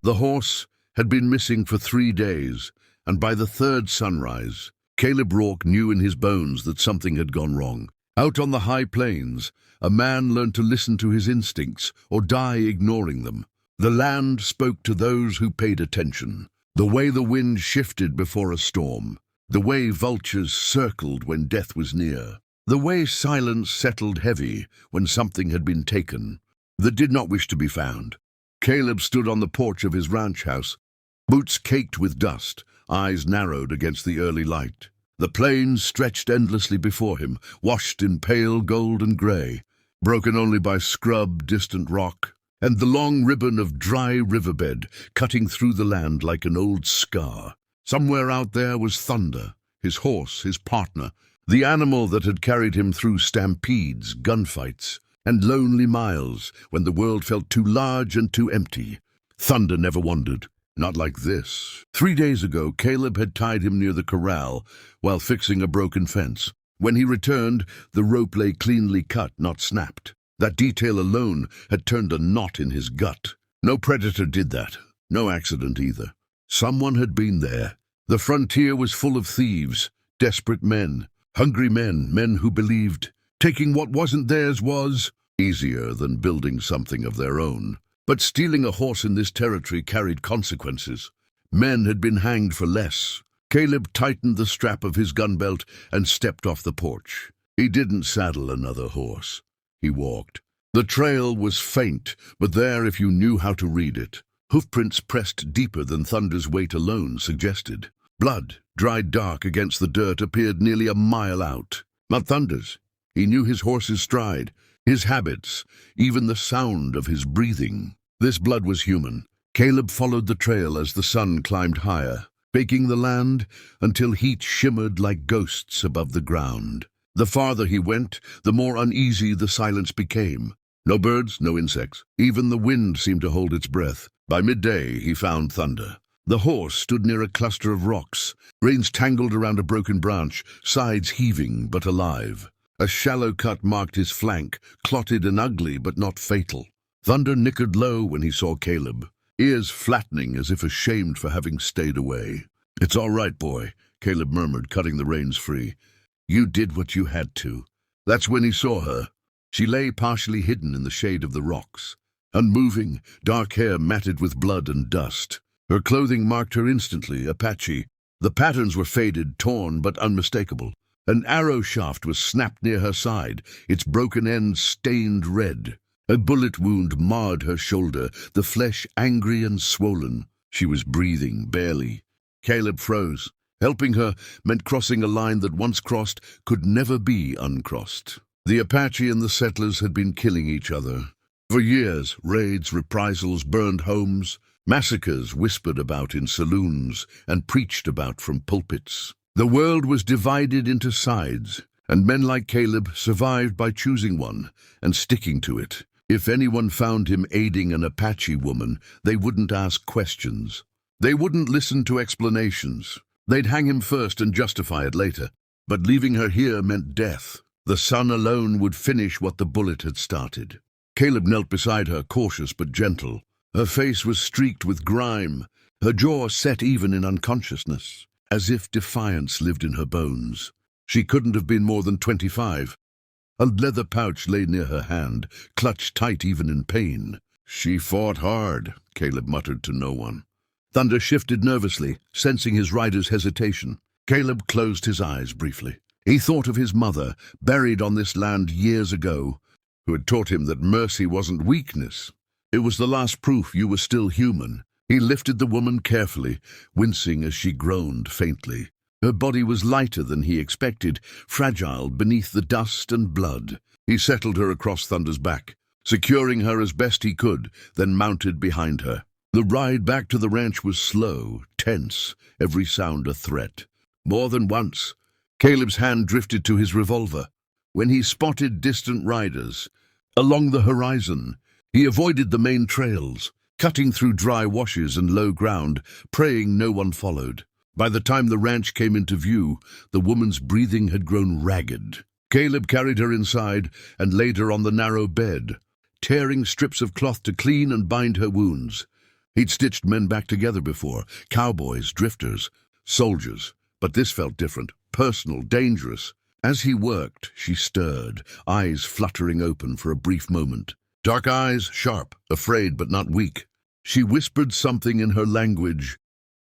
The horse had been missing for 3 days, and by the third sunrise, Caleb Rourke knew in his bones that something had gone wrong. Out on the high plains, a man learned to listen to his instincts or die ignoring them. The land spoke to those who paid attention. The way the wind shifted before a storm. The way vultures circled when death was near. The way silence settled heavy when something had been taken that did not wish to be found. Caleb stood on the porch of his ranch house, boots caked with dust, eyes narrowed against the early light. The plains stretched endlessly before him, washed in pale gold and grey, broken only by scrub, distant rock, and the long ribbon of dry riverbed cutting through the land like an old scar. Somewhere out there was Thunder, his horse, his partner, the animal that had carried him through stampedes, gunfights, and lonely miles when the world felt too large and too empty. Thunder never wandered. Not like this. 3 days ago, Caleb had tied him near the corral while fixing a broken fence. When he returned, the rope lay cleanly cut, not snapped. That detail alone had turned a knot in his gut. No predator did that. No accident either. Someone had been there. The frontier was full of thieves, desperate men, hungry men, men who believed taking what wasn't theirs was easier than building something of their own. But stealing a horse in this territory carried consequences. Men had been hanged for less. Caleb tightened the strap of his gun belt and stepped off the porch. He didn't saddle another horse. He walked. The trail was faint, but there if you knew how to read it. Hoofprints pressed deeper than Thunder's weight alone suggested. Blood, dried dark against the dirt, appeared nearly a mile out. Not Thunder's. He knew his horse's stride, his habits, even the sound of his breathing. This blood was human. Caleb followed the trail as the sun climbed higher, baking the land until heat shimmered like ghosts above the ground. The farther he went, the more uneasy the silence became. No birds, no insects. Even the wind seemed to hold its breath. By midday, he found Thunder. The horse stood near a cluster of rocks, reins tangled around a broken branch, sides heaving but alive. A shallow cut marked his flank, clotted and ugly but not fatal. Thunder nickered low when he saw Caleb, ears flattening as if ashamed for having stayed away. "It's all right, boy," Caleb murmured, cutting the reins free. "You did what you had to." That's when he saw her. She lay partially hidden in the shade of the rocks, unmoving, dark hair matted with blood and dust. Her clothing marked her instantly, Apache. The patterns were faded, torn, but unmistakable. An arrow shaft was snapped near her side, its broken end stained red. A bullet wound marred her shoulder, the flesh angry and swollen. She was breathing, barely. Caleb froze. Helping her meant crossing a line that once crossed could never be uncrossed. The Apache and the settlers had been killing each other. For years, raids, reprisals, burned homes, massacres whispered about in saloons and preached about from pulpits. The world was divided into sides, and men like Caleb survived by choosing one and sticking to it. If anyone found him aiding an Apache woman, they wouldn't ask questions. They wouldn't listen to explanations. They'd hang him first and justify it later. But leaving her here meant death. The sun alone would finish what the bullet had started. Caleb knelt beside her, cautious but gentle. Her face was streaked with grime, her jaw set even in unconsciousness, as if defiance lived in her bones. She couldn't have been more than 25. A leather pouch lay near her hand, clutched tight even in pain. "She fought hard," Caleb muttered to no one. Thunder shifted nervously, sensing his rider's hesitation. Caleb closed his eyes briefly. He thought of his mother, buried on this land years ago, who had taught him that mercy wasn't weakness. It was the last proof you were still human. He lifted the woman carefully, wincing as she groaned faintly. Her body was lighter than he expected, fragile beneath the dust and blood. He settled her across Thunder's back, securing her as best he could, then mounted behind her. The ride back to the ranch was slow, tense, every sound a threat. More than once, Caleb's hand drifted to his revolver. When he spotted distant riders along the horizon, he avoided the main trails, cutting through dry washes and low ground, praying no one followed. By the time the ranch came into view, the woman's breathing had grown ragged. Caleb carried her inside and laid her on the narrow bed, tearing strips of cloth to clean and bind her wounds. He'd stitched men back together before, cowboys, drifters, soldiers, but this felt different, personal, dangerous. As he worked, she stirred, eyes fluttering open for a brief moment. Dark eyes, sharp, afraid but not weak. She whispered something in her language,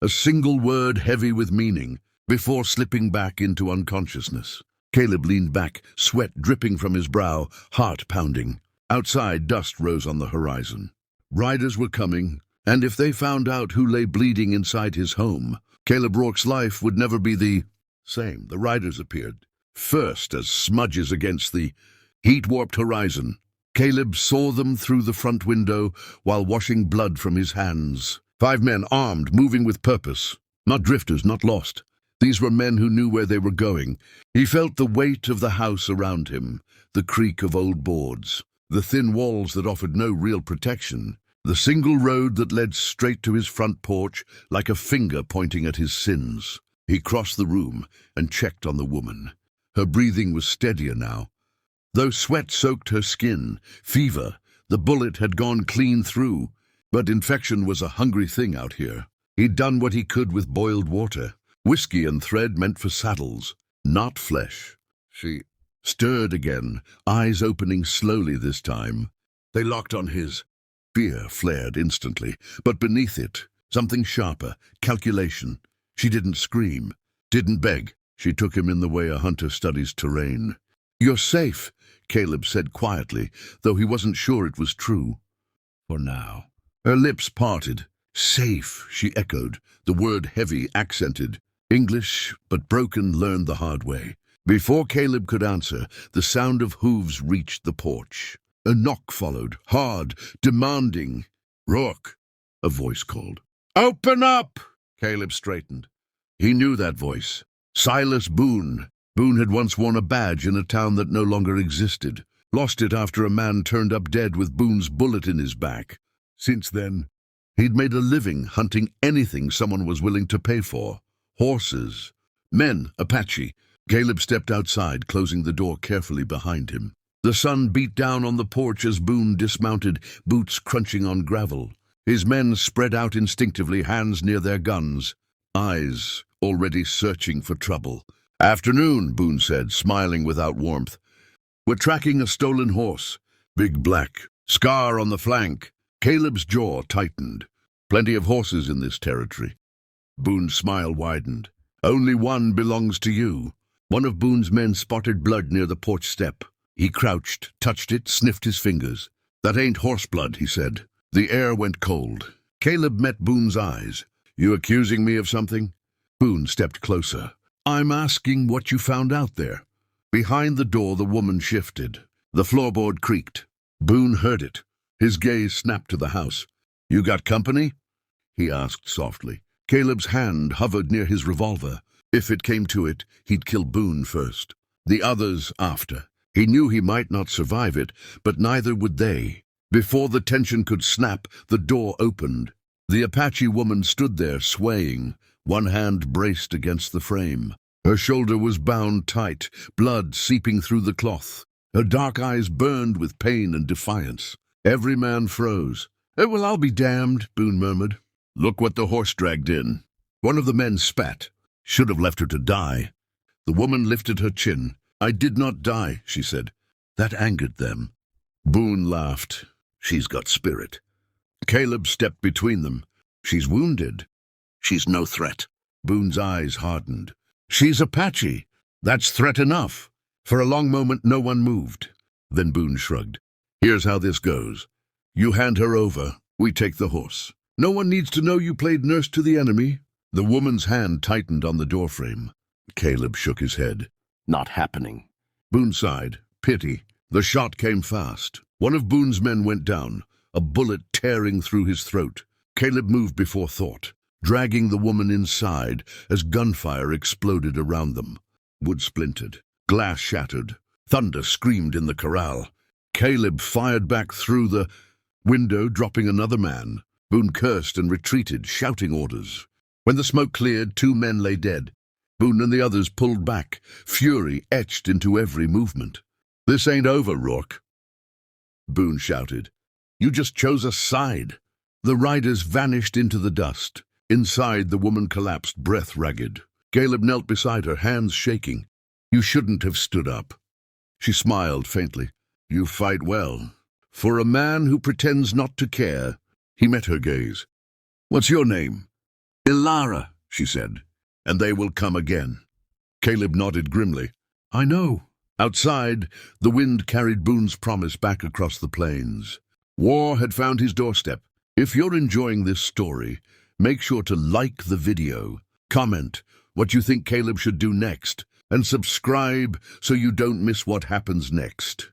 a single word heavy with meaning, before slipping back into unconsciousness. Caleb leaned back, sweat dripping from his brow, heart pounding. Outside, dust rose on the horizon. Riders were coming, and if they found out who lay bleeding inside his home, Caleb Rourke's life would never be the same. The riders appeared, first as smudges against the heat-warped horizon. Caleb saw them through the front window while washing blood from his hands. 5 men, armed, moving with purpose. Not drifters, not lost. These were men who knew where they were going. He felt the weight of the house around him, the creak of old boards, the thin walls that offered no real protection, the single road that led straight to his front porch like a finger pointing at his sins. He crossed the room and checked on the woman. Her breathing was steadier now. Though sweat soaked her skin, fever, the bullet had gone clean through. But infection was a hungry thing out here. He'd done what he could with boiled water. Whiskey and thread meant for saddles, not flesh. She stirred again, eyes opening slowly this time. They locked on his. Fear flared instantly, but beneath it, something sharper, calculation. She didn't scream, didn't beg. She took him in the way a hunter studies terrain. "You're safe," Caleb said quietly, though he wasn't sure it was true. For now. Her lips parted. "Safe," she echoed, the word heavy, accented. English, but broken, learned the hard way. Before Caleb could answer, the sound of hooves reached the porch. A knock followed, hard, demanding. "Rourke," a voice called. "Open up!" Caleb straightened. He knew that voice. Silas Boone. Boone had once worn a badge in a town that no longer existed. Lost it after a man turned up dead with Boone's bullet in his back. Since then, he'd made a living hunting anything someone was willing to pay for. Horses, men, Apache. Caleb stepped outside, closing the door carefully behind him. The sun beat down on the porch as Boone dismounted, boots crunching on gravel. His men spread out instinctively, hands near their guns, eyes already searching for trouble. "Afternoon," Boone said, smiling without warmth. "We're tracking a stolen horse. Big black, scar on the flank." Caleb's jaw tightened. Plenty of horses in this territory. Boone's smile widened. "Only one belongs to you." One of Boone's men spotted blood near the porch step. He crouched, touched it, sniffed his fingers. "That ain't horse blood," he said. The air went cold. Caleb met Boone's eyes. "You accusing me of something?" Boone stepped closer. "I'm asking what you found out there." Behind the door, the woman shifted. The floorboard creaked. Boone heard it. His gaze snapped to the house. "You got company?" he asked softly. Caleb's hand hovered near his revolver. If it came to it, he'd kill Boone first. The others after. He knew he might not survive it, but neither would they. Before the tension could snap, the door opened. The Apache woman stood there, swaying, one hand braced against the frame. Her shoulder was bound tight, blood seeping through the cloth. Her dark eyes burned with pain and defiance. Every man froze. "Well, I'll be damned," Boone murmured. "Look what the horse dragged in." One of the men spat. "Should have left her to die." The woman lifted her chin. "I did not die," she said. That angered them. Boone laughed. "She's got spirit." Caleb stepped between them. "She's wounded." "She's no threat." Boone's eyes hardened. "She's Apache. That's threat enough." For a long moment no one moved. Then Boone shrugged. "Here's how this goes. You hand her over, we take the horse. No one needs to know you played nurse to the enemy." The woman's hand tightened on the doorframe. Caleb shook his head. "Not happening." Boone sighed. Pity. The shot came fast. One of Boone's men went down, a bullet tearing through his throat. Caleb moved before thought, dragging the woman inside as gunfire exploded around them. Wood splintered. Glass shattered. Thunder screamed in the corral. Caleb fired back through the window, dropping another man. Boone cursed and retreated, shouting orders. When the smoke cleared, 2 men lay dead. Boone and the others pulled back, fury etched into every movement. "This ain't over, Rourke," Boone shouted. "You just chose a side." The riders vanished into the dust. Inside, the woman collapsed, breath ragged. Caleb knelt beside her, hands shaking. "You shouldn't have stood up." She smiled faintly. "You fight well. For a man who pretends not to care." He met her gaze. "What's your name?" "Ilara," she said. "And they will come again." Caleb nodded grimly. "I know." Outside, the wind carried Boone's promise back across the plains. War had found his doorstep. If you're enjoying this story, make sure to like the video, comment what you think Caleb should do next, and subscribe so you don't miss what happens next.